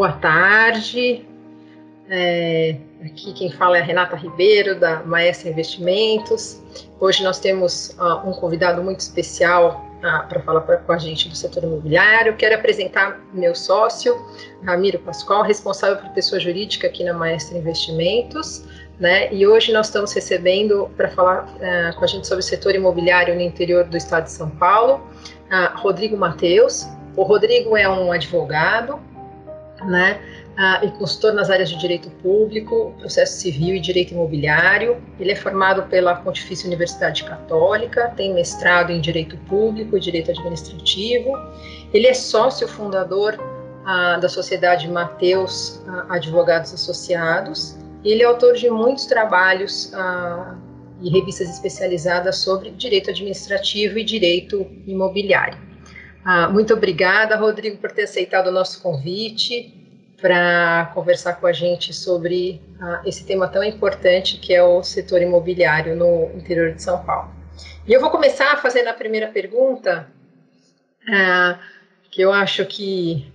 Boa tarde. Aqui quem fala é a Renata Ribeiro, da Maestra Investimentos. Hoje nós temos um convidado muito especial para falar com a gente do setor imobiliário. Quero apresentar meu sócio, Ramiro Pascoal, responsável por pessoa jurídica aqui na Maestra Investimentos, né? E hoje nós estamos recebendo para falar com a gente sobre o setor imobiliário no interior do estado de São Paulo, Rodrigo Mateus. O Rodrigo é um advogado, né? E consultor nas áreas de direito público, processo civil e direito imobiliário. Ele é formado pela Pontifícia Universidade Católica, tem mestrado em direito público e direito administrativo. Ele é sócio fundador da Sociedade Mateus Advogados Associados. Ele é autor de muitos trabalhos e revistas especializadas sobre direito administrativo e direito imobiliário. Muito obrigada, Rodrigo, por ter aceitado o nosso convite para conversar com a gente sobre esse tema tão importante que é o setor imobiliário no interior de São Paulo. E eu vou começar fazendo a primeira pergunta, que eu acho que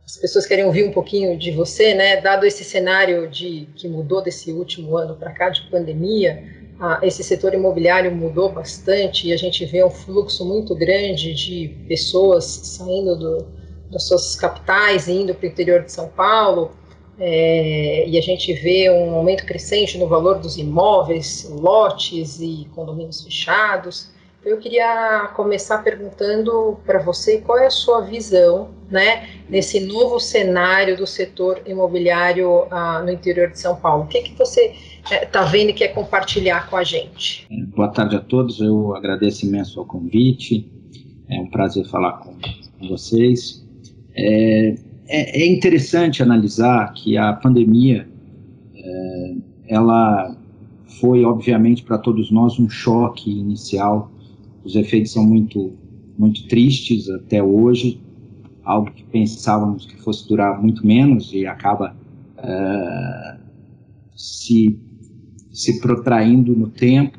as pessoas querem ouvir um pouquinho de você, né? Dado esse cenário que mudou desse último ano para cá, de pandemia, esse setor imobiliário mudou bastante e a gente vê um fluxo muito grande de pessoas saindo das suas capitais e indo para o interior de São Paulo, e a gente vê um aumento crescente no valor dos imóveis, lotes e condomínios fechados. Eu queria começar perguntando para você qual é a sua visão, né, nesse novo cenário do setor imobiliário no interior de São Paulo. O que você está vendo e quer compartilhar com a gente? Boa tarde a todos, eu agradeço imenso o convite, é um prazer falar com vocês. É interessante analisar que a pandemia, ela foi, obviamente, para todos nós um choque inicial. Os efeitos são muito, muito tristes até hoje, algo que pensávamos que fosse durar muito menos e acaba se protraindo no tempo.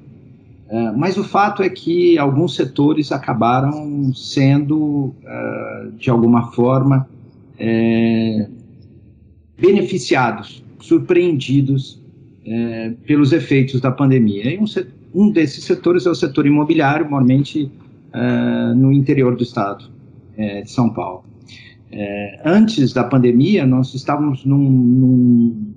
Mas o fato é que alguns setores acabaram sendo, de alguma forma, beneficiados, surpreendidos pelos efeitos da pandemia. E um desses setores é o setor imobiliário, normalmente no interior do estado de São Paulo. Antes da pandemia, nós estávamos num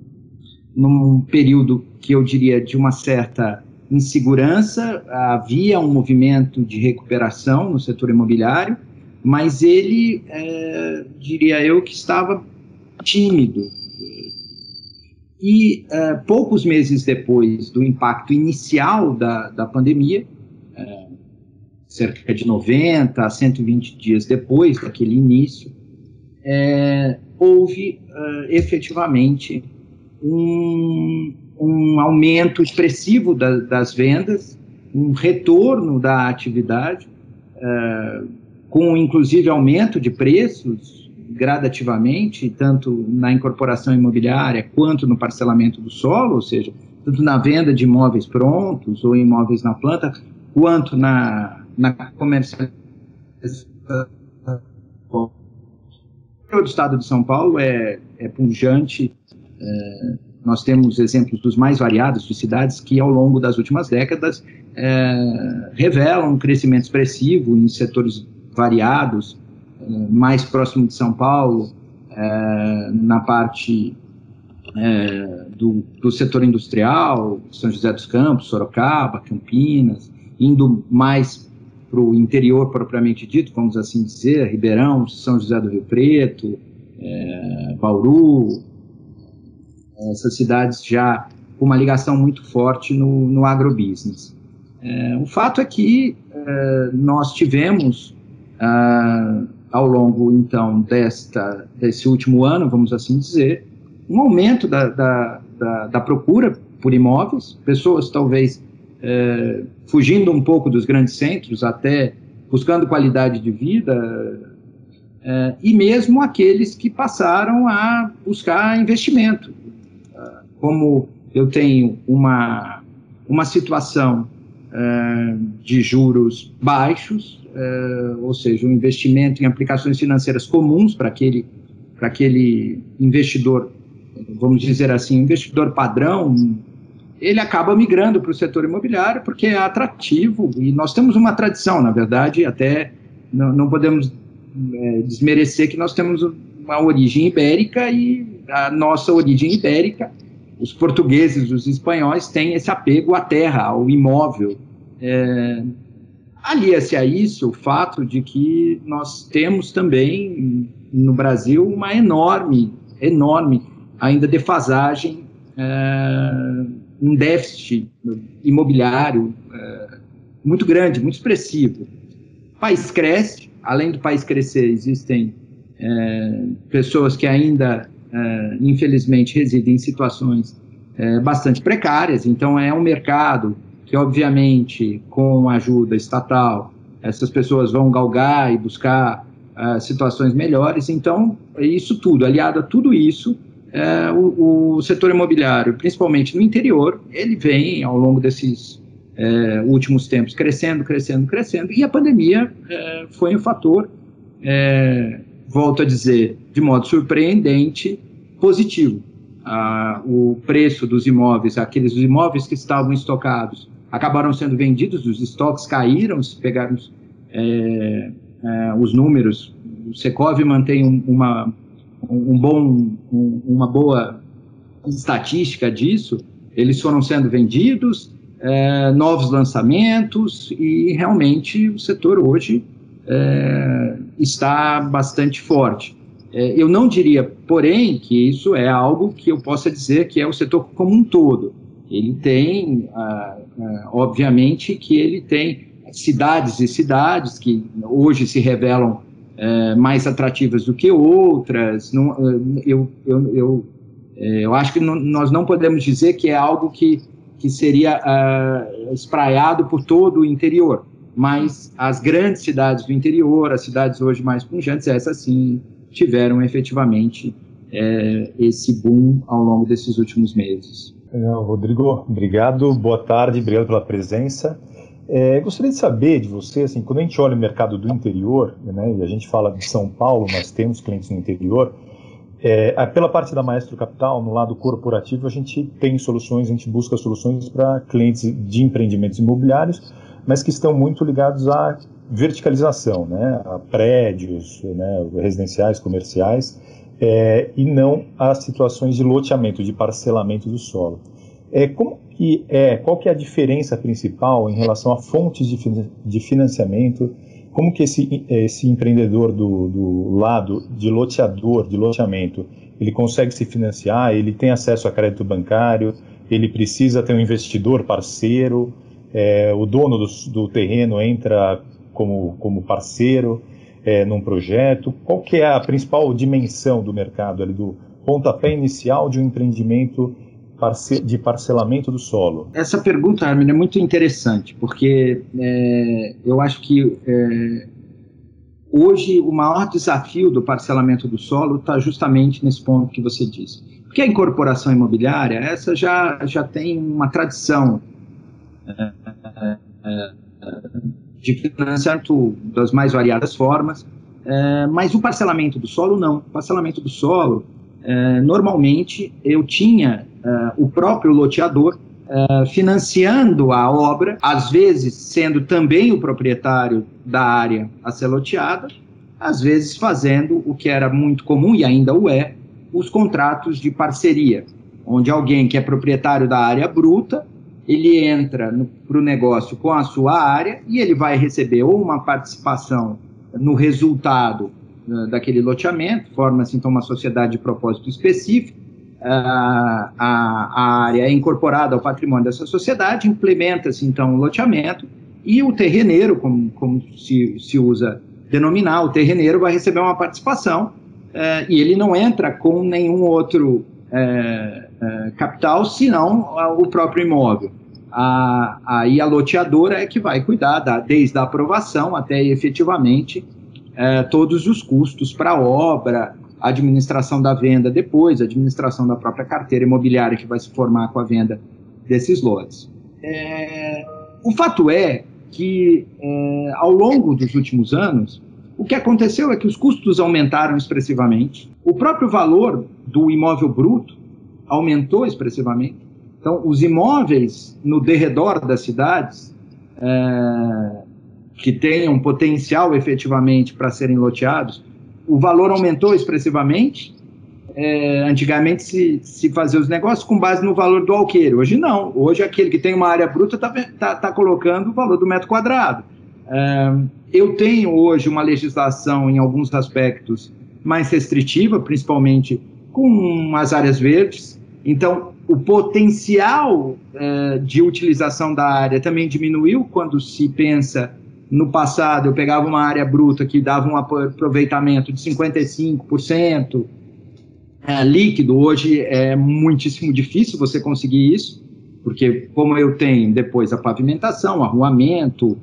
período que eu diria de uma certa insegurança, havia um movimento de recuperação no setor imobiliário, mas ele, diria eu, que estava tímido. E poucos meses depois do impacto inicial da pandemia, cerca de 90 a 120 dias depois daquele início, houve efetivamente um aumento expressivo das vendas, um retorno da atividade, com inclusive aumento de preços gradativamente, tanto na incorporação imobiliária quanto no parcelamento do solo, ou seja, tanto na venda de imóveis prontos ou imóveis na planta, quanto na comercialização. O estado de São Paulo é pujante. Nós temos exemplos dos mais variados de cidades que, ao longo das últimas décadas, revelam um crescimento expressivo em setores variados, mais próximo de São Paulo, na parte do setor industrial, São José dos Campos, Sorocaba, Campinas, indo mais para o interior propriamente dito, vamos assim dizer, Ribeirão, São José do Rio Preto, Bauru, essas cidades já com uma ligação muito forte no agrobusiness. O fato é que nós tivemos, ao longo, então, desse último ano, vamos assim dizer, um aumento da procura por imóveis, pessoas talvez fugindo um pouco dos grandes centros, até buscando qualidade de vida, e mesmo aqueles que passaram a buscar investimento. Como eu tenho uma situação de juros baixos, ou seja, um investimento em aplicações financeiras comuns para aquele aquele investidor, vamos dizer assim, investidor padrão, ele acaba migrando para o setor imobiliário porque é atrativo, e nós temos uma tradição, na verdade, até não podemos desmerecer que nós temos uma origem ibérica, e a nossa origem ibérica, os portugueses, os espanhóis, têm esse apego à terra, ao imóvel. Alia-se a isso o fato de que nós temos também no Brasil uma enorme ainda defasagem, um déficit imobiliário muito grande, muito expressivo. O país cresce, além do país crescer, existem pessoas que ainda, infelizmente, residem em situações bastante precárias, então é um mercado que, obviamente, com a ajuda estatal, essas pessoas vão galgar e buscar situações melhores. Então, isso tudo, aliado a tudo isso, o setor imobiliário, principalmente no interior, ele vem, ao longo desses últimos tempos, crescendo, e a pandemia foi um fator, volto a dizer, de modo surpreendente, positivo. O preço dos imóveis, aqueles imóveis que estavam estocados, acabaram sendo vendidos, os estoques caíram, se pegarmos os números, o Secov mantém uma boa estatística disso, eles foram sendo vendidos, novos lançamentos, e realmente o setor hoje está bastante forte. Eu não diria, porém, que isso é algo que eu possa dizer que é o setor como um todo. Ele tem, obviamente, que ele tem cidades e cidades que hoje se revelam mais atrativas do que outras. Eu acho que nós não podemos dizer que é algo que seria espraiado por todo o interior, mas as grandes cidades do interior, as cidades hoje mais pujantes, essas sim tiveram efetivamente esse boom ao longo desses últimos meses. Rodrigo, obrigado, boa tarde, obrigado pela presença. Gostaria de saber de você, assim, quando a gente olha o mercado do interior, né, e a gente fala de São Paulo, mas temos clientes no interior, pela parte da Maestro Capital, no lado corporativo, a gente tem soluções, a gente busca soluções para clientes de empreendimentos imobiliários, mas que estão muito ligados à verticalização, né, a prédios, né, residenciais, comerciais, e não a situações de loteamento, de parcelamento do solo. Qual que é a diferença principal em relação a fontes de financiamento? Como que esse empreendedor do lado de loteador, de loteamento, ele consegue se financiar, ele tem acesso a crédito bancário, ele precisa ter um investidor parceiro, o dono do terreno entra como parceiro num projeto? Qual que é a principal dimensão do mercado, ali, do pontapé inicial de um empreendimento de parcelamento do solo? Essa pergunta, Armin, é muito interessante, porque eu acho que hoje o maior desafio do parcelamento do solo está justamente nesse ponto que você disse. Porque a incorporação imobiliária, essa já tem uma tradição de financiamento das mais variadas formas, mas o parcelamento do solo não. O parcelamento do solo, normalmente, eu tinha o próprio loteador financiando a obra, às vezes sendo também o proprietário da área a ser loteada, às vezes fazendo o que era muito comum, e ainda o é, os contratos de parceria, onde alguém que é proprietário da área bruta, ele entra para o negócio com a sua área e ele vai receber ou uma participação no resultado daquele loteamento, forma-se então uma sociedade de propósito específico, a área é incorporada ao patrimônio dessa sociedade, implementa-se então o loteamento, e o terreneiro, como se usa denominar, o terreneiro vai receber uma participação, e ele não entra com nenhum outro capital, senão o próprio imóvel. Aí a loteadora é que vai cuidar, desde a aprovação até efetivamente todos os custos para a obra, a administração da venda depois, a administração da própria carteira imobiliária que vai se formar com a venda desses lotes. O fato é que, ao longo dos últimos anos, O que aconteceu é que os custos aumentaram expressivamente, o próprio valor do imóvel bruto aumentou expressivamente. Então, os imóveis no derredor das cidades, que tenham potencial efetivamente para serem loteados, o valor aumentou expressivamente. Antigamente se fazia os negócios com base no valor do alqueire, hoje não. Hoje aquele que tem uma área bruta está colocando o valor do metro quadrado. Eu tenho hoje uma legislação em alguns aspectos mais restritiva, principalmente com as áreas verdes. Então, o potencial de utilização da área também diminuiu. Quando se pensa no passado, eu pegava uma área bruta que dava um aproveitamento de 55%, líquido. Hoje é muitíssimo difícil você conseguir isso, porque como eu tenho depois a pavimentação, arruamento,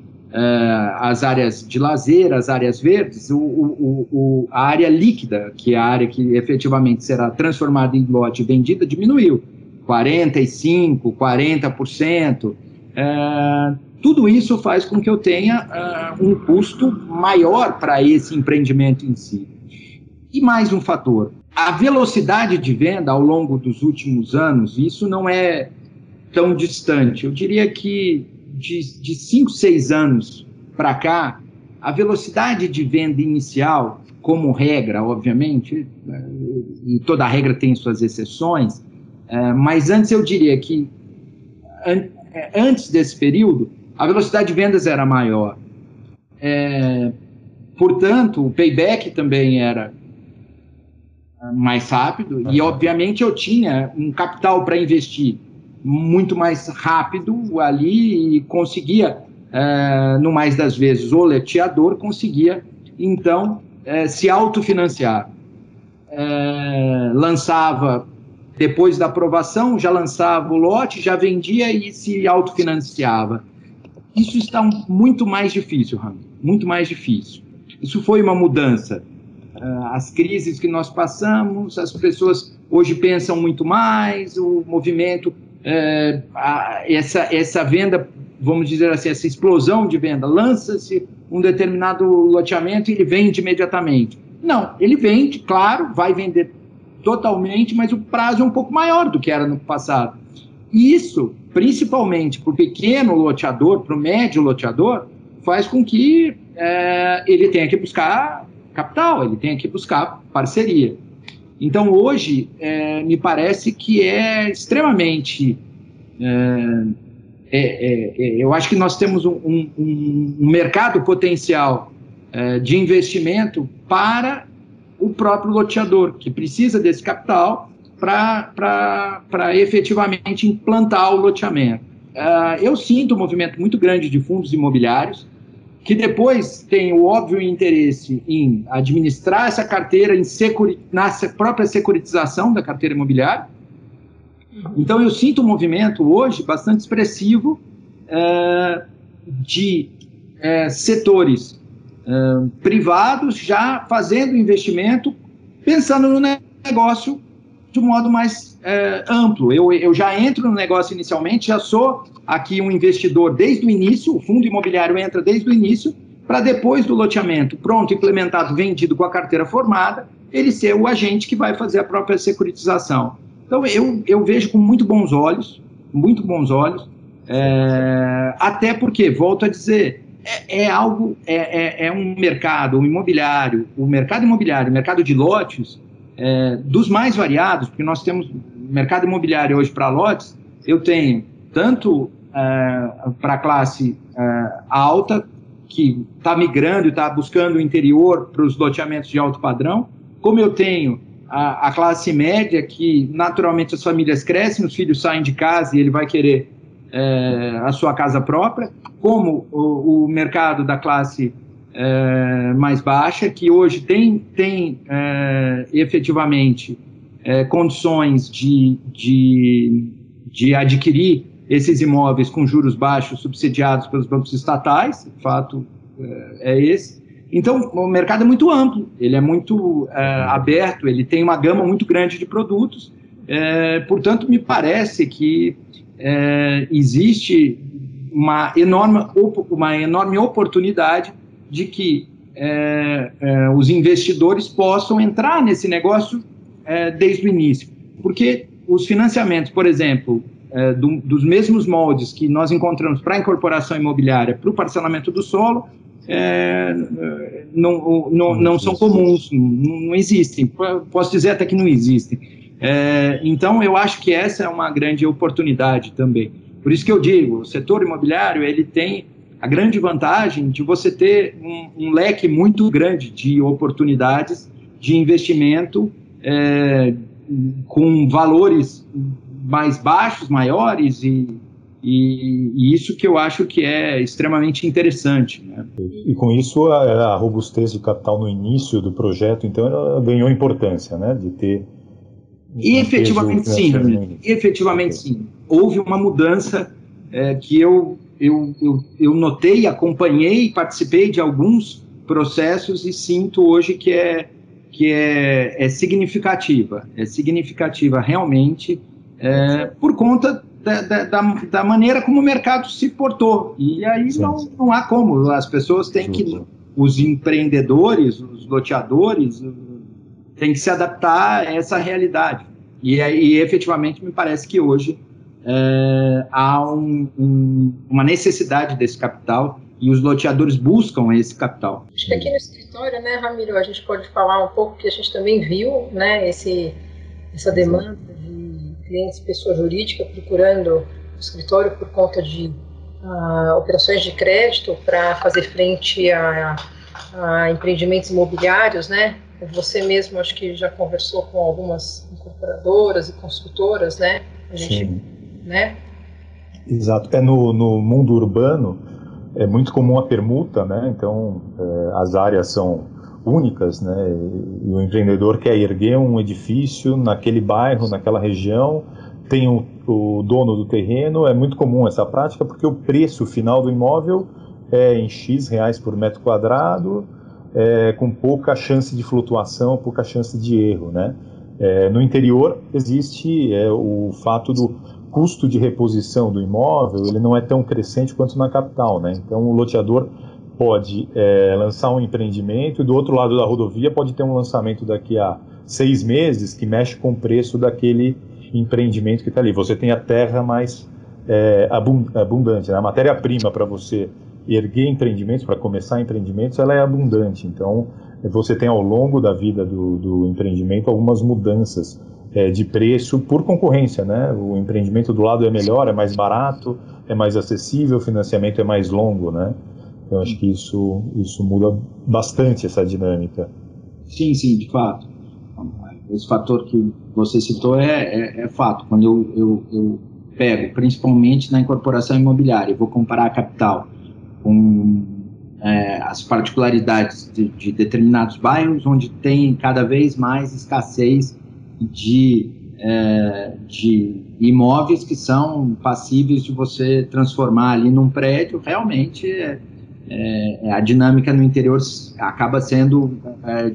as áreas de lazer, as áreas verdes, a área líquida, que é a área que efetivamente será transformada em lote e vendida, diminuiu 45%, 40%. Tudo isso faz com que eu tenha um custo maior para esse empreendimento em si. E mais um fator, a velocidade de venda ao longo dos últimos anos, isso não é tão distante. Eu diria que de 5, 6 anos para cá, a velocidade de venda inicial, como regra, obviamente, e toda regra tem suas exceções, mas antes eu diria que, antes desse período, a velocidade de vendas era maior. Portanto, o payback também era mais rápido e, obviamente, eu tinha um capital para investir muito mais rápido ali e conseguia, no mais das vezes, o loteador conseguia, então, se autofinanciar. Lançava, depois da aprovação, já lançava o lote, já vendia e se autofinanciava. Isso está muito mais difícil, Rami, muito mais difícil. Isso foi uma mudança. As crises que nós passamos, as pessoas hoje pensam muito mais, o movimento, essa venda, vamos dizer assim, essa explosão de venda, lança-se um determinado loteamento e ele vende imediatamente. Não, ele vende, claro, vai vender totalmente, mas o prazo é um pouco maior do que era no passado. E isso, principalmente para o pequeno loteador, para o médio loteador, faz com que ele tenha que buscar capital, ele tenha que buscar parceria. Então, hoje, me parece que é extremamente... eu acho que nós temos um mercado potencial de investimento para o próprio loteador, que precisa desse capital para efetivamente implantar o loteamento. Eu sinto um movimento muito grande de fundos imobiliários, que depois tem o óbvio interesse em administrar essa carteira na própria securitização da carteira imobiliária. Então, eu sinto um movimento hoje bastante expressivo de setores privados já fazendo investimento, pensando no negócio de um modo mais amplo. Eu já entro no negócio inicialmente, já sou aqui um investidor desde o início, o fundo imobiliário entra desde o início, para depois do loteamento pronto, implementado, vendido com a carteira formada, ele ser o agente que vai fazer a própria securitização. Então, eu vejo com muito bons olhos, até porque, volto a dizer, um mercado, o mercado imobiliário, o mercado de lotes, dos mais variados, porque nós temos mercado imobiliário hoje para lotes, eu tenho tanto para a classe alta, que está migrando e está buscando o interior para os loteamentos de alto padrão, como eu tenho a classe média, que naturalmente as famílias crescem, os filhos saem de casa e ele vai querer a sua casa própria, como o mercado da classe mais baixa, que hoje tem efetivamente condições de adquirir esses imóveis com juros baixos subsidiados pelos bancos estatais. O fato é esse. Então, o mercado é muito amplo, ele é muito aberto, ele tem uma gama muito grande de produtos, portanto, me parece que existe uma enorme oportunidade de que os investidores possam entrar nesse negócio desde o início. Porque os financiamentos, por exemplo, dos mesmos moldes que nós encontramos para a incorporação imobiliária, para o parcelamento do solo, não são comuns, não existem. Posso dizer até que não existem. Então, eu acho que essa é uma grande oportunidade também. Por isso que eu digo, o setor imobiliário, ele tem a grande vantagem de você ter um leque muito grande de oportunidades de investimento com valores mais baixos, maiores, e isso que eu acho que é extremamente interessante, né? E com isso a robustez de capital no início do projeto, então, ela ganhou importância, né, de ter... E efetivamente sim, houve uma mudança que eu notei, acompanhei, participei de alguns processos e sinto hoje que é significativa. É significativa realmente por conta da maneira como o mercado se portou. E aí não há como. As pessoas têm que... Os empreendedores, os loteadores, têm que se adaptar a essa realidade. E efetivamente, me parece que hoje há uma necessidade desse capital e os loteadores buscam esse capital. Acho que aqui no escritório, né, Ramiro, a gente pode falar um pouco que a gente também viu, né, essa demanda de clientes, pessoa jurídica, procurando o escritório por conta de operações de crédito para fazer frente a empreendimentos imobiliários, né? Você mesmo, acho que já conversou com algumas incorporadoras e construtoras, né? Sim. Né? Exato. No mundo urbano é muito comum a permuta, né? Então as áreas são únicas, né? E o empreendedor quer erguer um edifício naquele bairro, naquela região, tem o dono do terreno. É muito comum essa prática porque o preço final do imóvel é em X reais por metro quadrado, com pouca chance de flutuação, pouca chance de erro, né? No interior existe o fato do custo de reposição do imóvel, ele não é tão crescente quanto na capital, né? Então o loteador pode lançar um empreendimento e do outro lado da rodovia pode ter um lançamento daqui a 6 meses que mexe com o preço daquele empreendimento que está ali. Você tem a terra mais abundante, né? A matéria-prima para você erguer empreendimentos, para começar empreendimentos, ela é abundante. Então, você tem ao longo da vida do empreendimento algumas mudanças de preço por concorrência, né? O empreendimento do lado é melhor, é mais barato, é mais acessível, o financiamento é mais longo, né? Então, acho que isso muda bastante essa dinâmica. Sim, de fato. Esse fator que você citou é fato. Quando eu pego, principalmente na incorporação imobiliária, vou comparar a capital com as particularidades de determinados bairros, onde tem cada vez mais escassez de imóveis que são passíveis de você transformar ali num prédio. Realmente a dinâmica no interior acaba sendo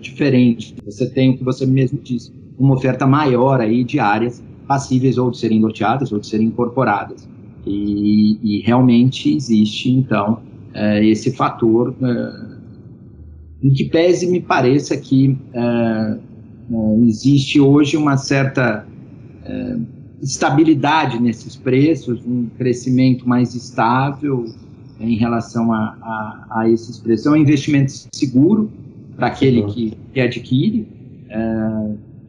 diferente. Você tem o que você mesmo disse, uma oferta maior aí de áreas passíveis ou de serem loteadas ou de serem incorporadas. E realmente existe, então, esse fator, em que pese me pareça que existe hoje uma certa estabilidade nesses preços, um crescimento mais estável em relação a esses preços. É um investimento seguro para aquele que adquire,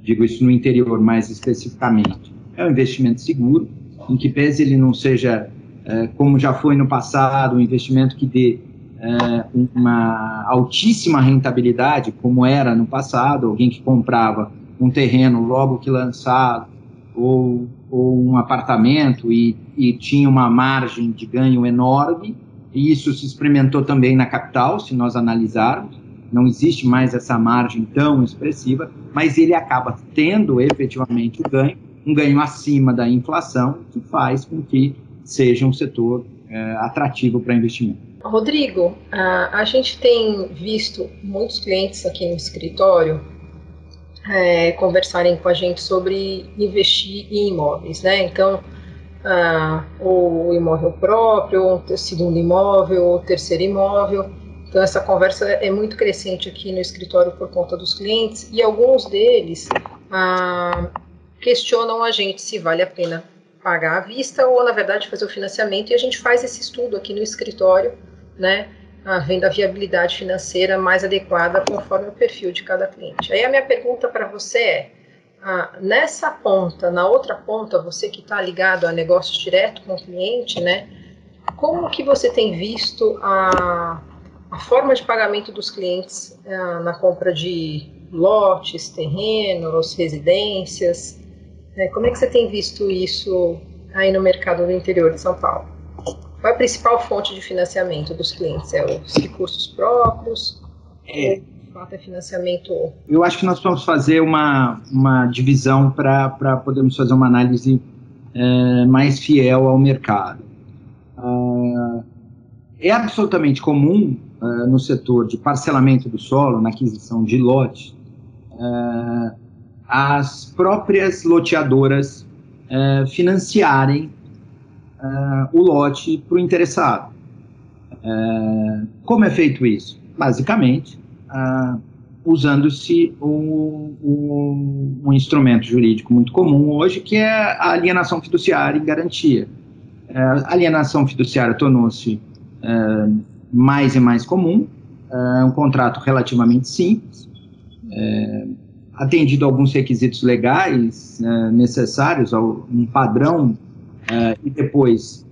digo isso no interior mais especificamente. É um investimento seguro, em que pese ele não seja, como já foi no passado, um investimento que dê uma altíssima rentabilidade, como era no passado, alguém que comprava um terreno logo que lançado, ou um apartamento e tinha uma margem de ganho enorme, e isso se experimentou também na capital, se nós analisarmos. Não existe mais essa margem tão expressiva, mas ele acaba tendo efetivamente um ganho acima da inflação, que faz com que seja um setor atrativo para investimento. Rodrigo, a gente tem visto muitos clientes aqui no escritório conversarem com a gente sobre investir em imóveis, né? Então, o imóvel próprio, o segundo imóvel, o terceiro imóvel. Então, essa conversa é muito crescente aqui no escritório por conta dos clientes, e alguns deles questionam a gente se vale a pena pagar à vista ou, na verdade, fazer o financiamento, e a gente faz esse estudo aqui no escritório, né, vendo a viabilidade financeira mais adequada conforme o perfil de cada cliente. Aí a minha pergunta para você é, nessa ponta, na outra ponta, você que está ligado a negócio direto com o cliente, né, como que você tem visto a forma de pagamento dos clientes na compra de lotes, terrenos, residências? Como é que você tem visto isso aí no mercado do interior de São Paulo? Qual é a principal fonte de financiamento dos clientes? É os recursos próprios? Ou, de fato, é financiamento? Eu acho que nós vamos fazer uma divisão para podermos fazer uma análise mais fiel ao mercado. É absolutamente comum no setor de parcelamento do solo, na aquisição de lote, as próprias loteadoras financiarem o lote para o interessado. Como é feito isso? Basicamente, usando-se um instrumento jurídico muito comum hoje, que é a alienação fiduciária em garantia. A alienação fiduciária tornou-se mais e mais comum, um contrato relativamente simples, atendido a alguns requisitos legais necessários, um padrão, e depois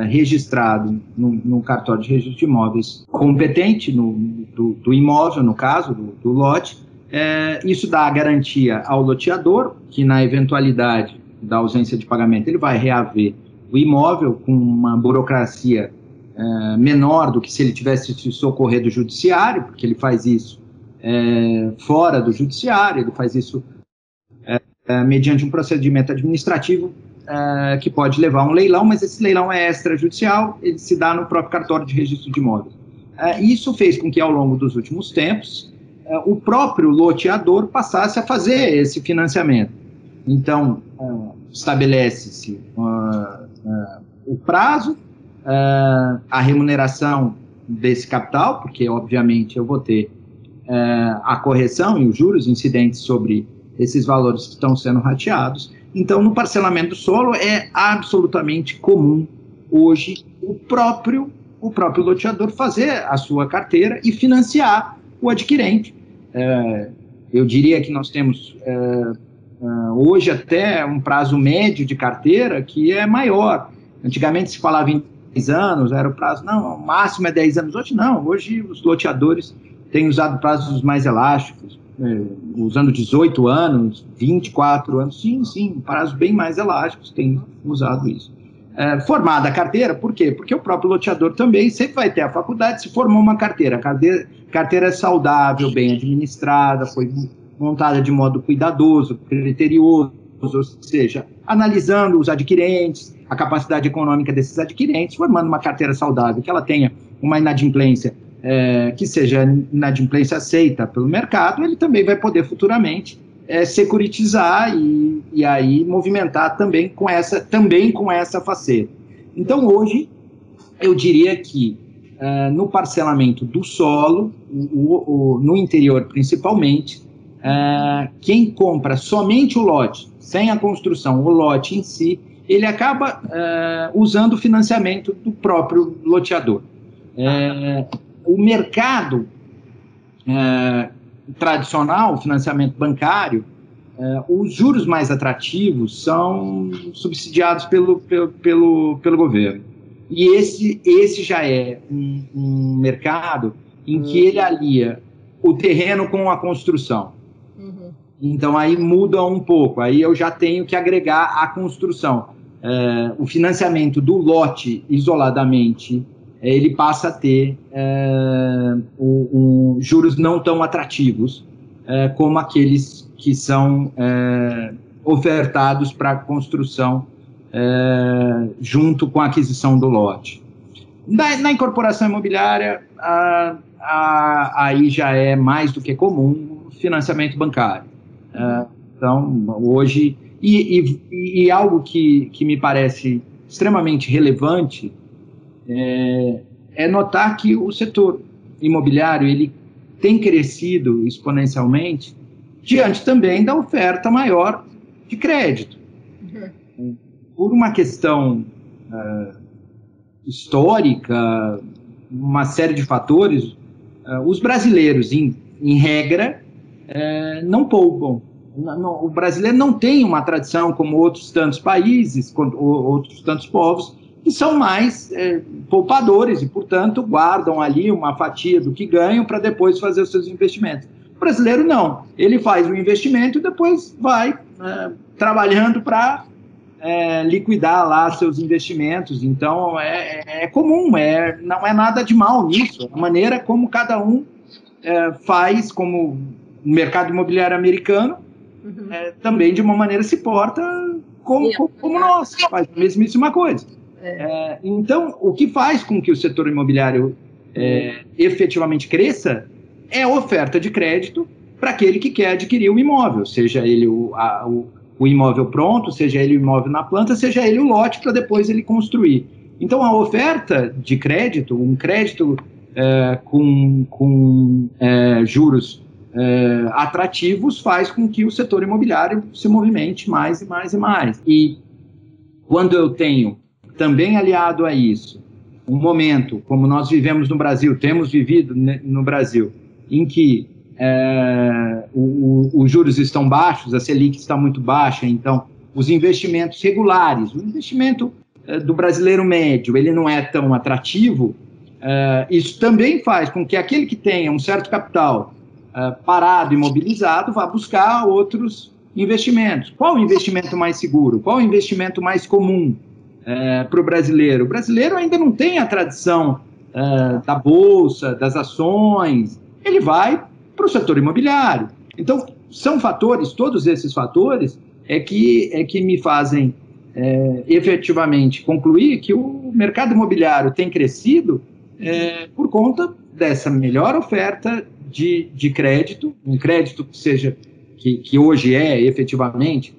registrado no cartório de registro de imóveis competente do imóvel, no caso, do lote. Isso dá a garantia ao loteador, que na eventualidade da ausência de pagamento, ele vai reaver o imóvel com uma burocracia menor do que se ele tivesse se socorrer do judiciário, porque ele faz isso fora do judiciário, ele faz isso mediante um procedimento administrativo que pode levar a um leilão, mas esse leilão é extrajudicial, ele se dá no próprio cartório de registro de imóveis. Isso fez com que, ao longo dos últimos tempos, o próprio loteador passasse a fazer esse financiamento. Então, estabelece-se o prazo, a remuneração desse capital, porque, obviamente, eu vou ter a correção e os juros incidentes sobre esses valores que estão sendo rateados. Então, no parcelamento do solo, é absolutamente comum hoje o próprio loteador fazer a sua carteira e financiar o adquirente. Eu diria que nós temos hoje até um prazo médio de carteira que é maior. Antigamente se falava em 10 anos, era o prazo, não, o máximo é 10 anos. Hoje não, hoje os loteadores têm usado prazos mais elásticos, usando 18 anos, 24 anos, sim, prazos bem mais elásticos, têm usado isso. Formada a carteira, por quê? Porque o próprio loteador também sempre vai ter a faculdade, se formou uma carteira, a carteira é saudável, bem administrada, foi montada de modo cuidadoso, criterioso, ou seja, analisando os adquirentes, a capacidade econômica desses adquirentes, formando uma carteira saudável, que ela tenha uma inadimplência que seja inadimplência aceita pelo mercado, ele também vai poder futuramente securitizar e aí movimentar também com essa faceta. Então, hoje, eu diria que no parcelamento do solo, no interior principalmente, quem compra somente o lote, sem a construção, o lote em si, ele acaba usando o financiamento do próprio loteador. O mercado tradicional, o financiamento bancário, os juros mais atrativos são subsidiados pelo governo. E esse já é um mercado em que ele alia o terreno com a construção. Uhum. Então, aí muda um pouco. Aí eu já tenho que agregar a construção. O financiamento do lote isoladamente, ele passa a ter juros não tão atrativos como aqueles que são ofertados para construção junto com a aquisição do lote. Na incorporação imobiliária, aí já é mais do que comum o financiamento bancário. Então, hoje, e algo que me parece extremamente relevante é notar que o setor imobiliário ele tem crescido exponencialmente diante também da oferta maior de crédito. Por uma questão histórica, uma série de fatores, os brasileiros, em regra, não poupam. O brasileiro não tem uma tradição como outros tantos países, outros tantos povos, que são mais poupadores e, portanto, guardam ali uma fatia do que ganham para depois fazer os seus investimentos. O brasileiro não. Ele faz o investimento e depois vai trabalhando para liquidar lá seus investimentos. Então, é comum, não é nada de mal nisso. A maneira como cada um faz, como o mercado imobiliário americano, também de uma maneira se porta como nós, faz a mesmíssima coisa. Então, o que faz com que o setor imobiliário efetivamente cresça é a oferta de crédito para aquele que quer adquirir o imóvel, seja ele o imóvel pronto, seja ele o imóvel na planta, seja ele o lote para depois ele construir. Então, a oferta de crédito, um crédito com juros atrativos, faz com que o setor imobiliário se movimente mais e mais e mais. E quando eu tenho também aliado a isso um momento, como nós vivemos no Brasil, temos vivido no Brasil, em que os juros estão baixos, a Selic está muito baixa, então os investimentos regulares, o investimento do brasileiro médio, ele não é tão atrativo, isso também faz com que aquele que tenha um certo capital parado, imobilizado, vá buscar outros investimentos. Qual o investimento mais seguro? Qual o investimento mais comum para o brasileiro? O brasileiro ainda não tem a tradição da bolsa, das ações, ele vai para o setor imobiliário. Então, são fatores, todos esses fatores, que me fazem efetivamente concluir que o mercado imobiliário tem crescido por conta dessa melhor oferta de crédito, um crédito que seja, que hoje efetivamente,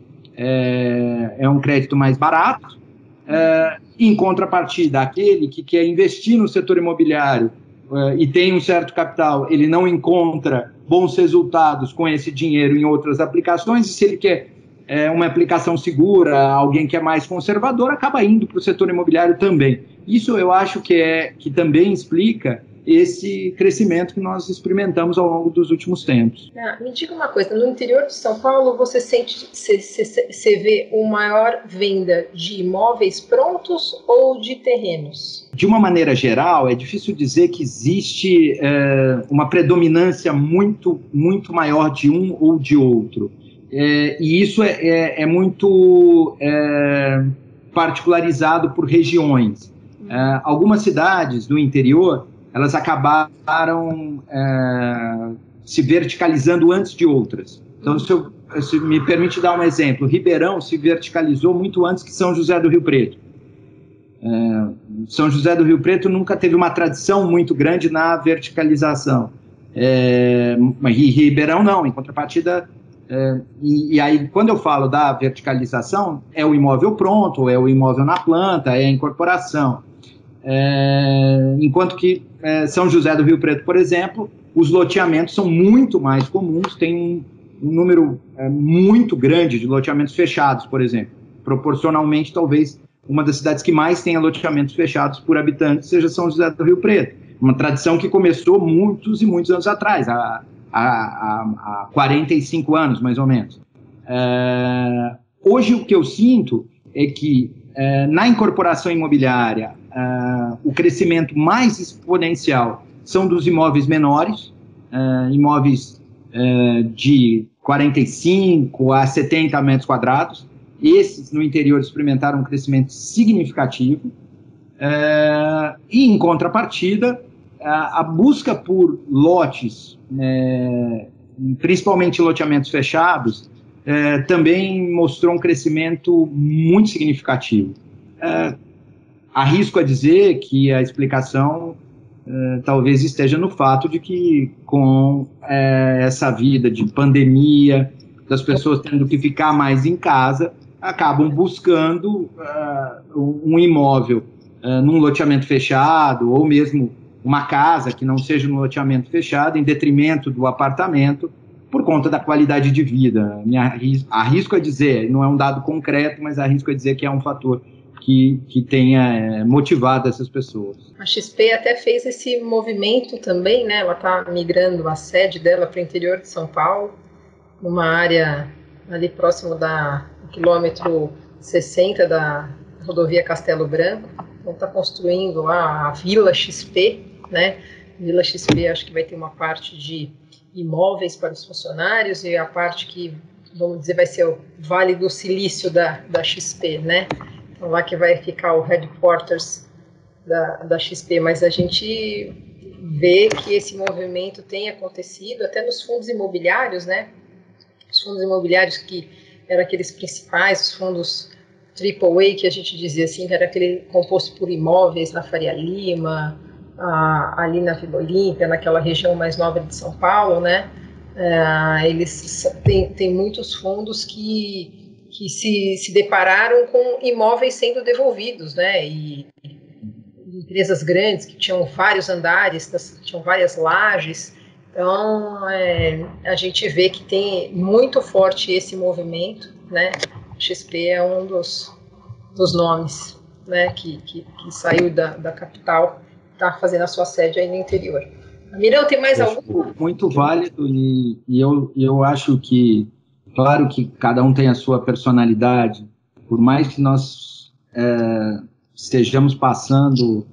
um crédito mais barato, em contrapartida, aquele que quer investir no setor imobiliário e tem um certo capital, ele não encontra bons resultados com esse dinheiro em outras aplicações, e se ele quer uma aplicação segura, alguém que é mais conservador, acaba indo para o setor imobiliário também. Isso eu acho que também explica esse crescimento que nós experimentamos ao longo dos últimos tempos. Me diga uma coisa, no interior de São Paulo você vê uma maior venda de imóveis prontos ou de terrenos? De uma maneira geral, é difícil dizer que existe uma predominância muito, muito maior de um ou de outro. E isso é muito particularizado por regiões. Algumas cidades do interior, elas acabaram se verticalizando antes de outras. Então, se me permite dar um exemplo, Ribeirão se verticalizou muito antes que São José do Rio Preto. São José do Rio Preto nunca teve uma tradição muito grande na verticalização. Mas Ribeirão não, em contrapartida. E aí, quando eu falo da verticalização, é o imóvel pronto, é o imóvel na planta, é a incorporação. Enquanto que São José do Rio Preto, por exemplo, os loteamentos são muito mais comuns, tem um número muito grande de loteamentos fechados, por exemplo. Proporcionalmente, talvez, uma das cidades que mais tenha loteamentos fechados por habitante seja São José do Rio Preto. Uma tradição que começou muitos e muitos anos atrás, há 45 anos, mais ou menos. Hoje, o que eu sinto é que, na incorporação imobiliária, o crescimento mais exponencial são dos imóveis menores, imóveis de 45 a 70 metros quadrados. Esses, no interior, experimentaram um crescimento significativo. E, em contrapartida, a busca por lotes, principalmente loteamentos fechados, também mostrou um crescimento muito significativo. Arrisco a dizer que a explicação talvez esteja no fato de que, com essa vida de pandemia, das pessoas tendo que ficar mais em casa, acabam buscando um imóvel num loteamento fechado, ou mesmo uma casa que não seja um loteamento fechado, em detrimento do apartamento, por conta da qualidade de vida. Arrisco a dizer, não é um dado concreto, mas arrisco a dizer que é um fator que tenha motivado essas pessoas. A XP até fez esse movimento também, né? Ela está migrando a sede dela para o interior de São Paulo, numa área ali próximo do quilômetro 60 da rodovia Castelo Branco. Então está construindo lá a Vila XP, né? Vila XP acho que vai ter uma parte de imóveis para os funcionários e a parte que, vamos dizer, vai ser o Vale do Silício da XP, né? Então lá que vai ficar o headquarters da XP, mas a gente vê que esse movimento tem acontecido até nos fundos imobiliários, né? Os fundos imobiliários que eram aqueles principais, os fundos AAA, que a gente dizia assim, que era aquele composto por imóveis na Faria Lima, ali na Vila Olímpia, naquela região mais nobre de São Paulo, né? Eles têm muitos fundos que se depararam com imóveis sendo devolvidos, né? E empresas grandes que tinham vários andares, tinham várias lajes. Então, a gente vê que tem muito forte esse movimento, né? XP é um dos nomes, né, que saiu da capital, está fazendo a sua sede aí no interior. Mirão, tem mais algum? Muito válido, e eu acho que, claro que cada um tem a sua personalidade, por mais que nós estejamos passando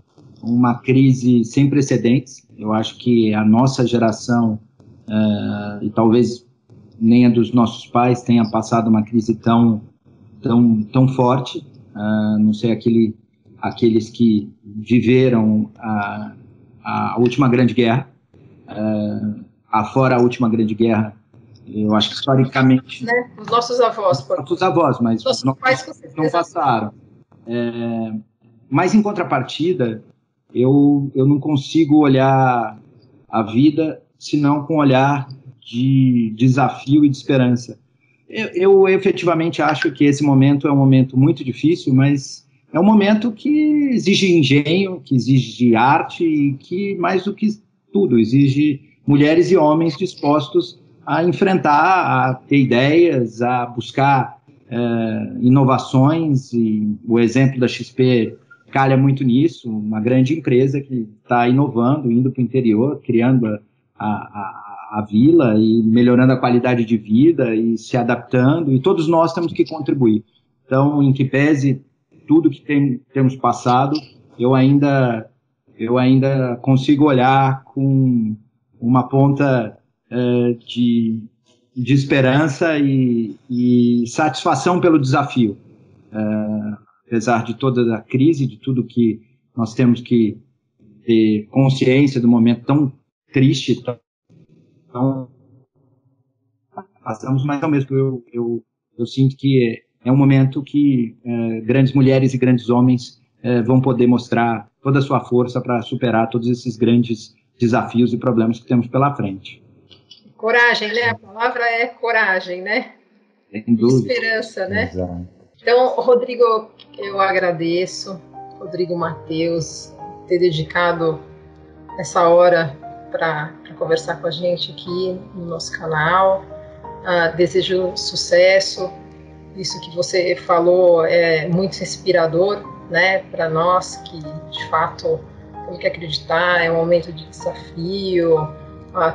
uma crise sem precedentes, eu acho que a nossa geração, e talvez nem a dos nossos pais, tenha passado uma crise tão forte, não sei, aqueles que viveram a última Grande Guerra, afora a última Grande Guerra, eu acho que historicamente... Né? Os nossos avós. Nossos avós, mas nossos pais não passaram. Mas, em contrapartida, eu não consigo olhar a vida senão com um olhar de desafio e de esperança. Eu efetivamente acho que esse momento é um momento muito difícil, mas é um momento que exige engenho, que exige arte e que, mais do que tudo, exige mulheres e homens dispostos a enfrentar, a ter ideias, a buscar inovações, e o exemplo da XP calha muito nisso, uma grande empresa que está inovando, indo para o interior, criando a vila e melhorando a qualidade de vida e se adaptando, e todos nós temos que contribuir. Então, em que pese tudo que temos passado, eu ainda consigo olhar com uma ponta de esperança e satisfação pelo desafio. Apesar de toda a crise, de tudo que nós temos que ter consciência do momento tão triste, tão passamos, mas ao mesmo tempo eu sinto que é um momento que grandes mulheres e grandes homens vão poder mostrar toda a sua força para superar todos esses grandes desafios e problemas que temos pela frente. Coragem, né? A palavra é coragem, né? Sem dúvida. Esperança, né? Exato. Então, Rodrigo, eu agradeço, Rodrigo Mateus, ter dedicado essa hora para conversar com a gente aqui no nosso canal. Desejo sucesso. Isso que você falou é muito inspirador, né, para nós que, de fato, temos que acreditar, é um momento de desafio,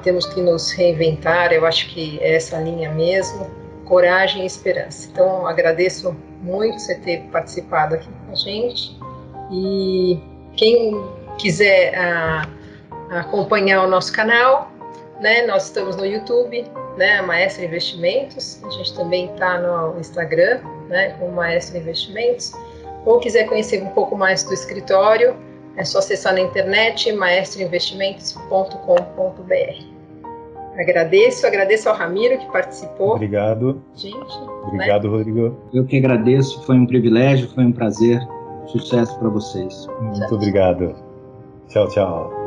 temos que nos reinventar. Eu acho que é essa linha mesmo, coragem e esperança. Então, agradeço muito você ter participado aqui com a gente, e quem quiser acompanhar o nosso canal, né, nós estamos no YouTube, né, Maestro Investimentos, a gente também está no Instagram, né, com Maestro Investimentos, ou quiser conhecer um pouco mais do escritório, é só acessar na internet maestroinvestimentos.com.br. Agradeço ao Ramiro que participou. Obrigado. Obrigado, né? Rodrigo. Eu que agradeço, foi um privilégio, foi um prazer. Sucesso para vocês. Muito obrigado. Tchau, tchau.